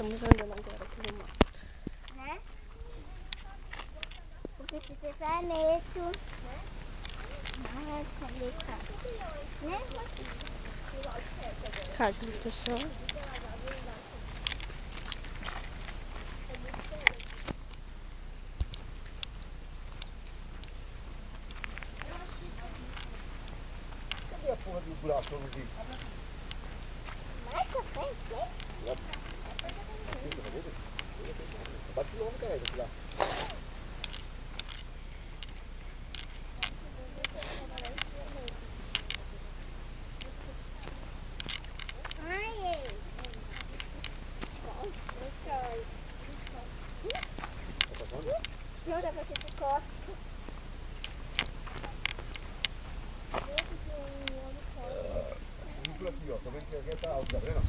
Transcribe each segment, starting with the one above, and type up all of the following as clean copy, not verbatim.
Estamos andando agora pelo mato. Né? Porque se você vai medo, vai complicar. Né? Casa de construção. Cadê a porra do buraco que eu não vi? Mas eu pensei. Bate o homem, cara, lá. Ai, não dá pra ter de costas. Por aqui, ó. Tá vendo que aqui tá alto, tá vendo?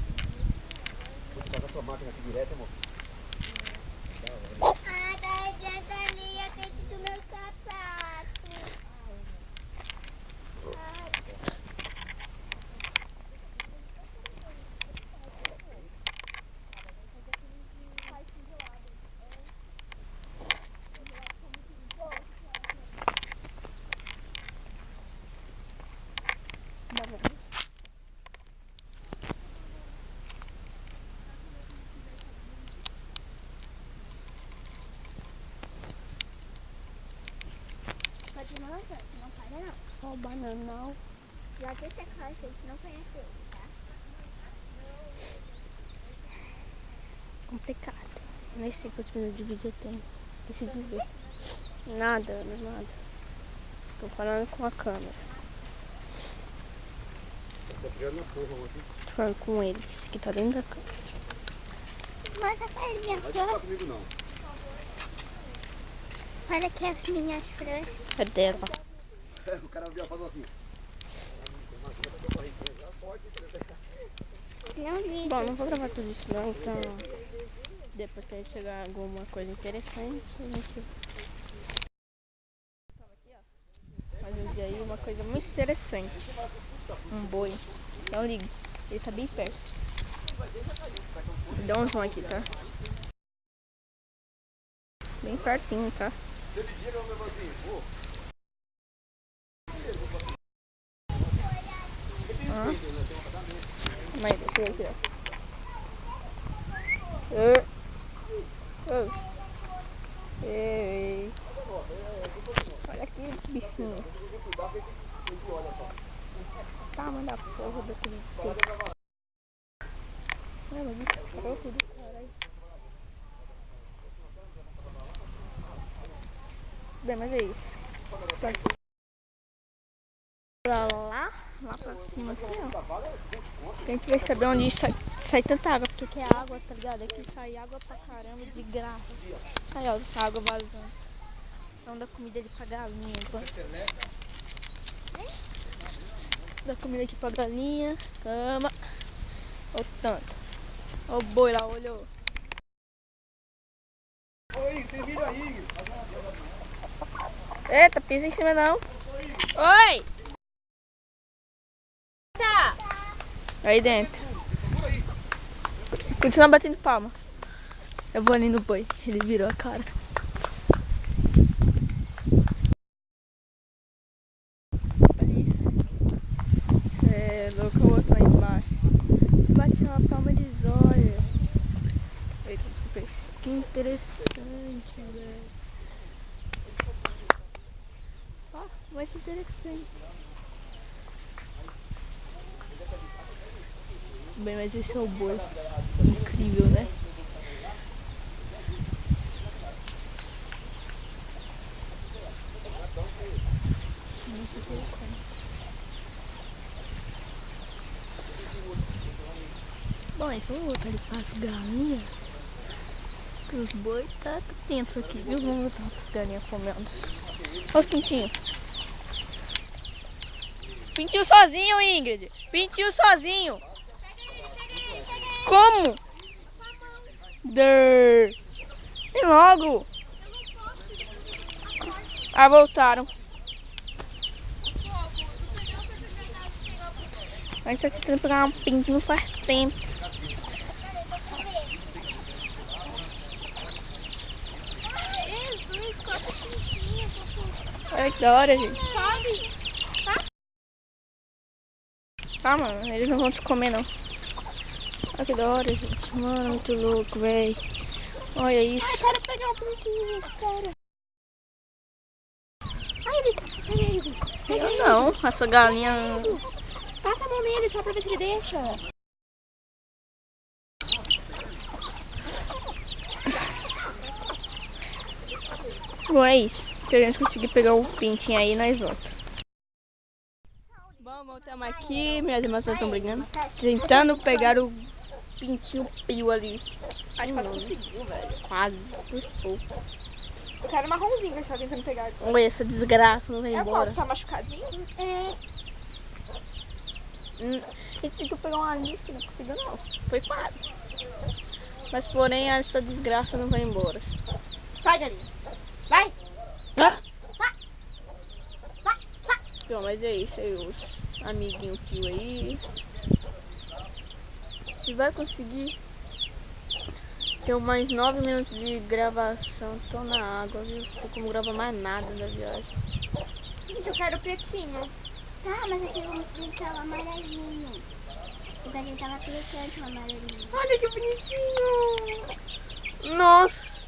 Vou te passar sua máquina aqui direto, amor. Ah, tá adianta ali, eu tenho que do meu sapato. Pode não, não para não. Só o bananal. Já que essa casa a gente não conhece ele, tá? Complicado. Nem sei quantos minutos de vídeo eu tenho. Esqueci de ver. Nada, não é nada. Tô falando com a câmera. Tá tirando na porra aqui. Tô falando com eles, que tá dentro da câmera. Mostra pra ele minha Não vai flor. ficar comigo, não. Olha aqui as minhas flores. É dela. O cara viu falando assim. Não vi. Bom, não vou gravar tudo isso não, então depois que a gente chegar a alguma coisa interessante, a gente faz um dia aí uma coisa muito interessante. Um boi. Não ligue, ele tá bem perto. Dá um zoom aqui, tá? Bem pertinho, tá? Mas deixa eu ver aqui, ó. Ei. Olha aqui, bichinho. Tamanho da porra daquele teco. Ai, mas bicho troco do caralho. Bem, mas é isso. Lá pra cima aqui, ó. Tem que ver saber onde sai tanta água, porque aqui é água, tá ligado? Aqui sai água pra caramba de graça. Aí, ó, tá água vazando. Então dá comida ali pra galinha, pô. Dá comida aqui pra galinha, cama. Ó o tanto. Ó o boi lá, olhou. Oi, tem vídeo aí. Eita, pisa em cima não. Oi! Tá. Aí dentro. Continua batendo palma. Eu vou ali no boi. Ele virou a cara. Olha isso. Você é louco, o outro lá embaixo. Você bate uma palma de zóia. Eita, desculpa isso. Que interessante, velho. Ó, muito interessante. Bem, mas esse é o boi. Incrível, né? Muito interessante. Bom, esse é o outro ali para as galinhas. Os boi tá tenso aqui, viu? Vamos voltar para as galinhas comendo. Olha os pintinhos. Pintinho sozinho, Ingrid. Pintinho sozinho. Como? Vem logo. Ah, voltaram. A gente tá tentando pegar um pintinho faz tempo. Olha que da hora, gente. Sobe. Calma, eles não vão te comer, não. Olha que da hora, gente. Mano, muito louco, velho. Olha isso. Ai, quero pegar um pintinho, sério. Ai, ele pega ele. Pega Eu ele. não, essa galinha... Passa a mão nele só pra ver se ele deixa. Bom, é isso. Se a gente conseguir pegar o pintinho aí, nós voltamos. Bom, voltamos aqui. Minhas irmãs estão brigando. Tentando pegar o pintinho pio ali. Acho que quase conseguiu, velho. Quase, por pouco. Eu quero marronzinho que a gente tá tentando pegar. Olha essa desgraça, não vai É embora. bom, tá machucadinho? É. Esse tem que pegar uma lista, não conseguiu não. Foi quase. Mas porém essa desgraça não vai embora. Vai, galinha. Vai. Ah! Bom, mas é isso aí, os amiguinhos tio aí. Se vai conseguir. Tem mais 9 minutos de gravação. Tô na água, viu? Não tem como gravar mais nada da viagem. Gente, eu quero pretinho. Tá, mas eu tenho um pintar o amarelinho. O galinho tava clicando o amarelinho. Olha que bonitinho. Nossa!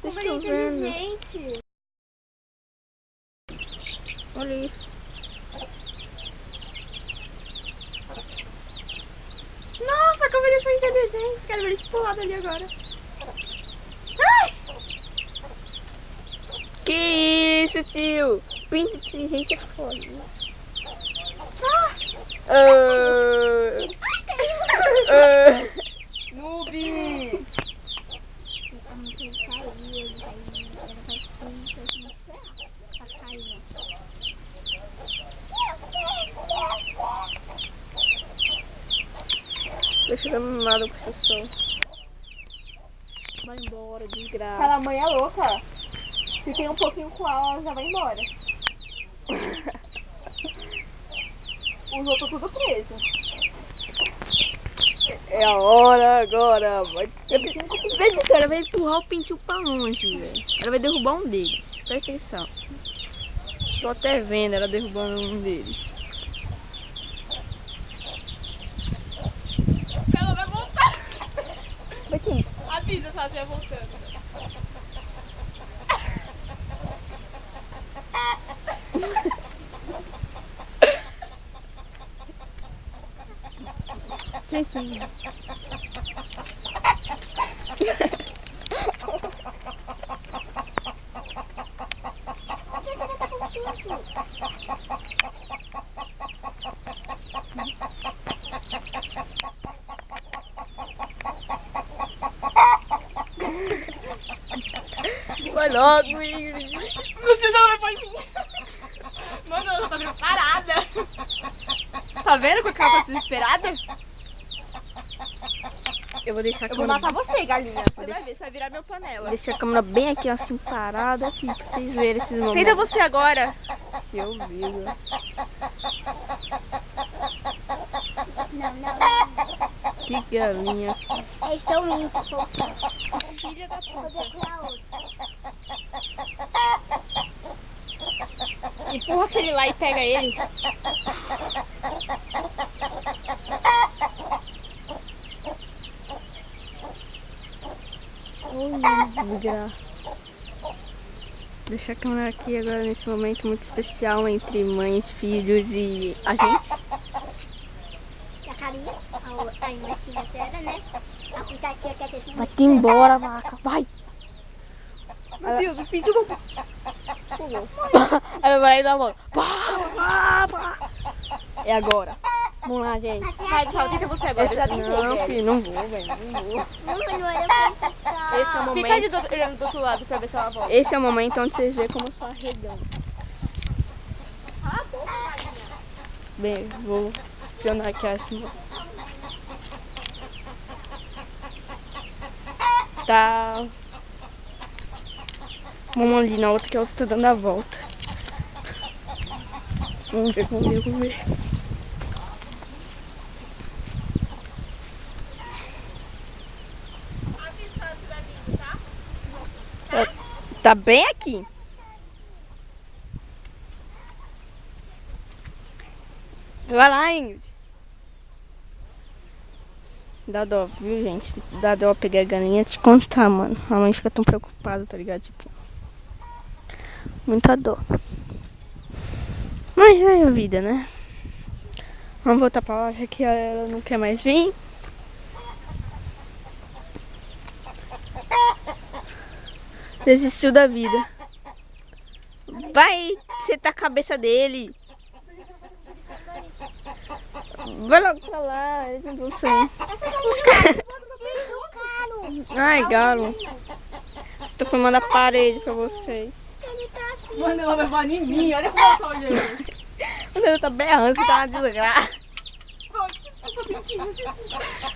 Vocês Como estão ele é vendo? inteligente. Olha isso. Nossa, como eles são inteligentes. Quero ver eles pulando ali agora. Que isso, tio? Pinto inteligente é foda. Noob. Deixa eu ver nada com esse som. Vai embora, desgraça. Aquela mãe é louca. Se tem um pouquinho com ela, ela já vai embora. Os outros tudo preso. É a hora agora. Vai. Ela vai empurrar o pintinho pra longe, velho. Ela vai derrubar um deles. Presta atenção. Tô até vendo ela derrubando um deles. Ela vai voltar. Vai quem? Avisa se ela estiver voltando. Quem sim? Vai logo, Ingrid. Não sei se ela vai vir. Mano, ela tá vindo parada. Tá vendo com a capa desesperada? Eu vou deixar a Eu vou câmera. matar você, galinha. Você deixar- vai ver, você vai virar minha panela. Deixa a câmera bem aqui, assim, parada, filho, pra vocês verem esses momentos. Tenta você agora. Se eu vivo. Não, não. Que galinha. Eles estão indo pra voltar. Filha da Vou puta. procurar outro. Empurra aquele lá e pega ele. Olha, desgraça. Deixa a câmera aqui agora nesse momento muito especial entre mães, filhos e a gente. E a carinha, a irmã Sinatra, né? A pitatia quer ser filha. Vai-te embora, vaca. Vai. Meu Deus, os pintos vão... Ela vai dar a volta. Pá, pá, pá. É agora. Vamos lá, gente. Vai, Gustavo, tenta você agora. Eu já tentei, Não, velho. filho, não vou, velho. Não vou. Não olha pra ficar. Esse é o Fica momento. ali olhando do outro lado pra ver se ela volta. Esse é o momento onde vocês veem como eu sou arregão. Cala a boca, galinha. Bem, vou espionar aqui assim. Tá. Vamos ali na outra que a outra tá dando a volta. Vamos ver, vamos ver, vamos ver. Avisa se ela estiver vindo, tá? Tá bem aqui. Vai lá, Ingrid. Dá dó, viu, gente? Dá dó pegar a galinha te contar, mano. A mãe fica tão preocupada, tá ligado? Tipo, muita dó. Mas é a vida, né? Vamos voltar pra loja que ela não quer mais vir. Desistiu da vida. Vai sentar a cabeça dele. Vai logo pra lá, eles não vão sair. Ai, galo. Estou filmando a parede pra vocês. Mano, ela vai voar em mim. Olha como ela tá olhando. Quando ela tá berrando, que tá uma desgraça.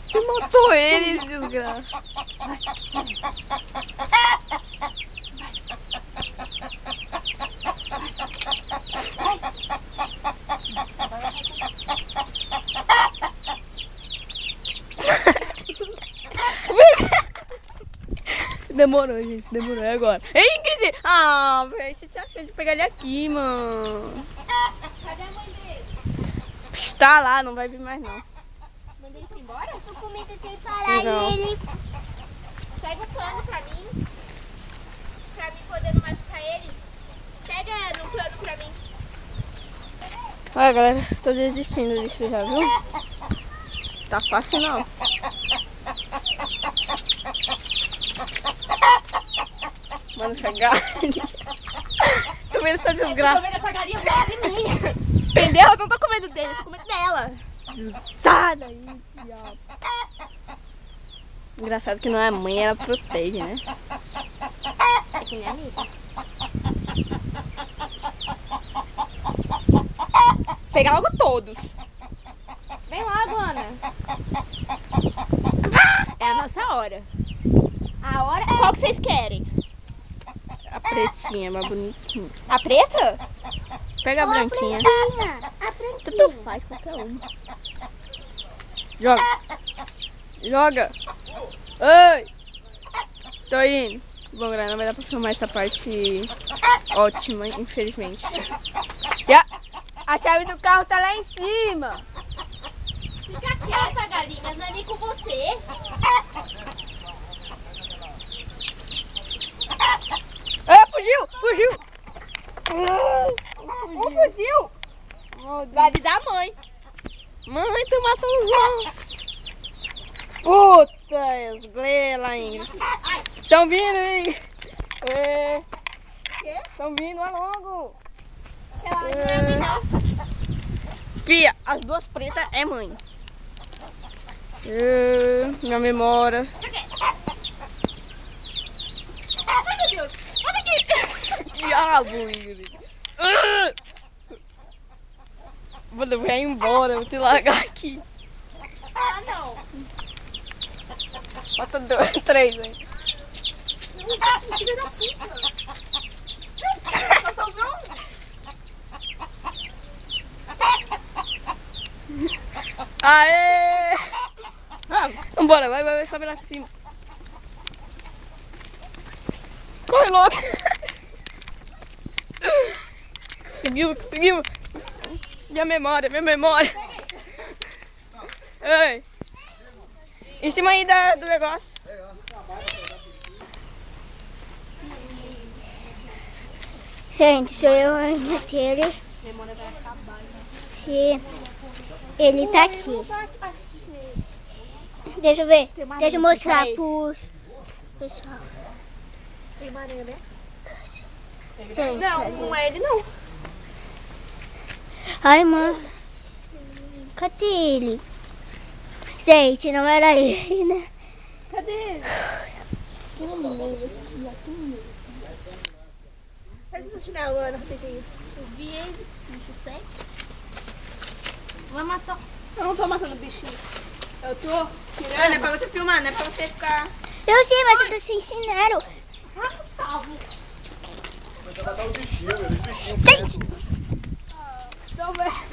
Você matou ele, desgraça. Demorou, gente. Demorou. É agora. Ei, Ingrid! Ah, velho. Você tinha achado de pegar ele aqui, mano. Cadê a mãe dele? Tá lá, não vai vir mais, não. Mandei ele embora? Eu tô com medo de ele parar Não. e ele... Pega o plano pra mim. Pra mim poder não machucar ele. Pega no plano pra mim. Olha, galera. Tô desistindo disso já, viu? Tá fácil, não. Mano, essa galinha. Tô vendo essa Eu tô desgraça. vendo essa galinha voar em mim. Entendeu? Eu não tô com medo dele, eu tô com medo dela. Sai daí, diabo. Engraçado que não é a mãe, ela protege, né? É que nem amiga. Pegar logo todos. Vem logo, Ana. É a nossa hora. A hora... Qual que vocês querem? A pretinha, mais bonitinha. A preta? Pega a branquinha. A pretinha. Tanto faz, qualquer uma. Joga. Joga. Oi. Tô indo. Bom, galera, não vai dar pra filmar essa parte ótima, infelizmente. A chave do carro tá lá em cima. Fica quieta, galinha. Não é nem com você. Fugiu! Fugiu! Fugiu. Vai avisar a mãe. Mãe, tu matou os monstros. Puta, esgrela ainda. Tão vindo aí. Tão vindo, é longo. Fia, as duas pretas é mãe. Minha memória. Ai, meu Deus. Olha aqui. Diabo, Ingrid. Vou ir embora, vou te largar aqui. Ah, não. Bota 2, 3 aí. Filha da puta. Só sobrou um. Aê! Vambora, vai, sobe lá em cima. Corre logo. Conseguiu. Minha memória. Ei. Em cima aí do negócio. Gente, sou eu a irmã dele. E ele tá aqui. Deixa eu ver. Deixa eu mostrar pros pessoal. Tem uma aranha, né? Gente, Não é ele, não. ai, mãe. Cadê ele? Gente, não era ele, né? Cadê ele? Cadê seu chinelo, Ana? Eu vi ele, bicho seco. Vai matar. Eu não tô matando bichinho. Eu tô Ana, tirando. é pra você filmar, não é pra você ficar... Eu sei, mas eu tô sem chinelo. Você vai dar um bichinho, meu. Bichinho. Gente, Não, velho.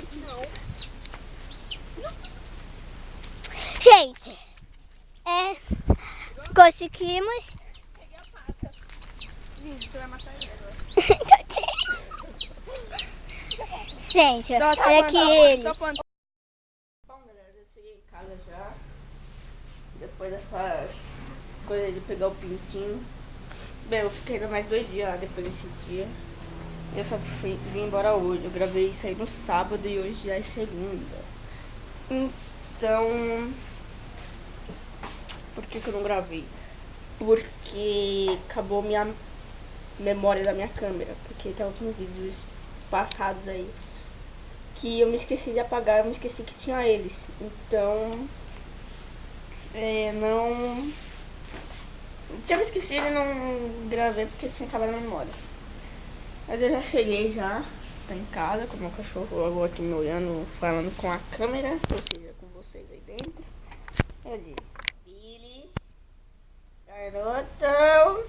gente, conseguimos. Você vai matar ele agora. Gente, olha aqui ele. casa já. Depois dessas coisas de pegar o pintinho. Bem, eu fiquei ainda mais 2 dias lá depois desse dia. Eu só vim embora hoje. Eu gravei isso aí no sábado e hoje já é segunda. Então... Por que eu não gravei? Porque acabou minha memória da minha câmera. Porque tava com vídeos passados aí que eu me esqueci de apagar. Eu me esqueci que tinha eles. Então... não tinha me esquecido e não gravei porque tinha acabado a memória. Mas eu já cheguei já, tá em casa com o meu cachorro logo aqui me olhando, falando com a câmera, ou seja, com vocês aí dentro. Ali, Billy, garotão,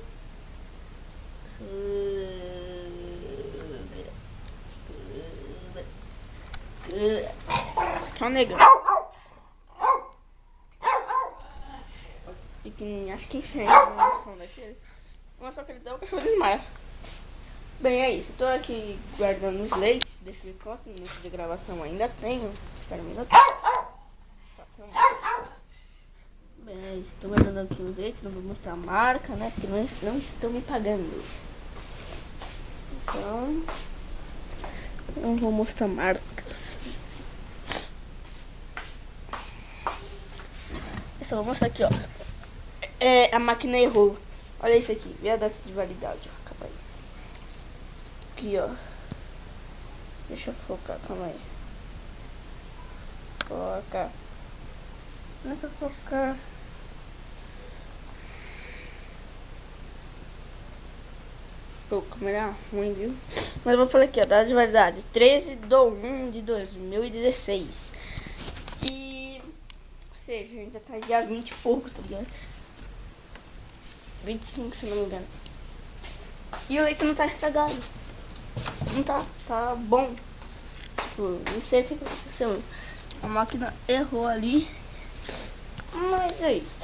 esse aqui é um negão. E acho que enxerga a som daquele. Mas só que ele dá o cachorro desmaia. Bem, é isso. Tô aqui guardando os leites. Deixa eu ver quantos minutos de gravação ainda tenho. Espera um minuto. Bem, é isso. Tô guardando aqui os leites. Não vou mostrar a marca, né? Porque não estão me pagando. Então, não vou mostrar marcas. Eu só vou mostrar aqui, ó. A máquina errou. Olha isso aqui. Vê a data de validade, ó. Calma aí. Aqui, ó. Deixa eu focar, calma aí. Foca. Não é pra focar. Pô, câmera ruim, viu? Mas eu vou falar aqui, ó. Data de validade. 13/1/2016. E... Ou seja, a gente já tá dia 20 e pouco, tá ligado? 25, se não me engano. E o leite não tá estragado. Não tá, tá bom. Tipo, não sei o que aconteceu. A máquina errou ali. Mas é isso.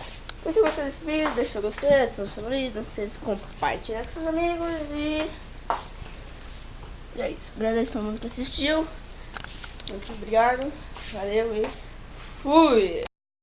Se você gostou desse vídeo, deixa o gostei, se vocês compartilhar com seus amigos e é isso. Agradeço a todo mundo que assistiu. Muito obrigado. Valeu e fui!